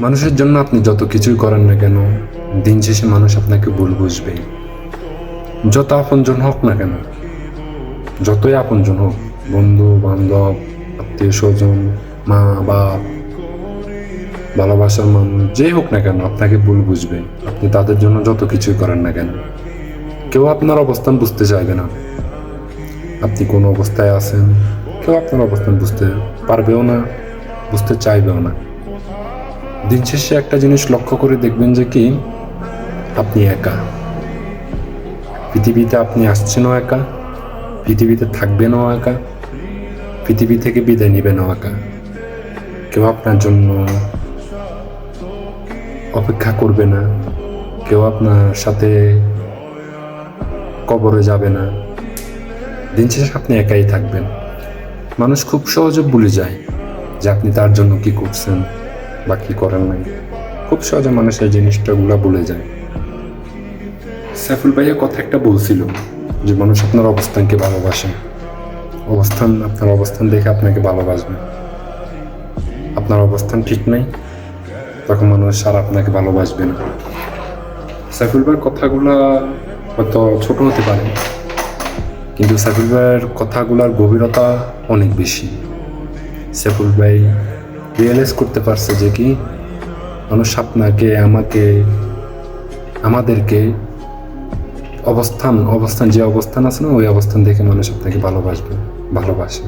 মানুষের জন্য আপনি যত কিছুই করেন না কেন, দিন শেষে মানুষ আপনাকে ভুল বুঝবেই। যত আপনজন হোক না কেন, যতই আপনজন হোক, বন্ধু বান্ধব, আত্মীয় স্বজন, মা বাপ, ভালোবাসার মানুষ যে হোক না কেন, আপনাকে ভুল বুঝবে। আপনি তাদের জন্য যত কিছুই করেন না কেন, কেউ আপনার অবস্থান বুঝতে চাইবে না। আপনি কোন অবস্থায় আছেন, কেউ আপনার অবস্থান বুঝতে পারবেও না, বুঝতে চাইবেও না। দিন শেষে একটা জিনিস লক্ষ্য করে দেখবেন যে কি, আপনি একা। পৃথিবীতে আপনি আসছেনও একা, পৃথিবীতে থাকবেনও একা, পৃথিবী থেকে বিদায় নিবেনও একা। কেউ আপনার জন্য অপেক্ষা করবে না, কেউ আপনার সাথে কবরে যাবে না। দিন শেষে আপনি একাই থাকবেন। মানুষ খুব সহজে ভুলে যায় যে আপনি তার জন্য কি করছেন বা কি করেন নাই। খুব সহজে মানুষ এই জিনিসটাগুলো ভুলে যায়। সাইফুল ভাইয়া কথা একটা বলছিল যে মানুষ আপনার অবস্থানকে ভালোবাসে, আপনার অবস্থান দেখে আপনাকে ভালোবাসবে। আপনার অবস্থান ঠিক নেই, তখন মানুষ আর আপনাকে ভালোবাসবে না। সাইফুল ভাইয়ের কথাগুলা হয়তো ছোট হতে পারে, কিন্তু সাইফুল ভাইয়ের কথাগুলার গভীরতা অনেক বেশি। সাইফুল ভাই রিয়েলাইজ করতে পারছে যে কি, মানুষ আপনাকে, আমাদেরকে অবস্থান যে অবস্থান আছে না, ওই অবস্থান দেখে মানুষ আপনাকে ভালোবাসে।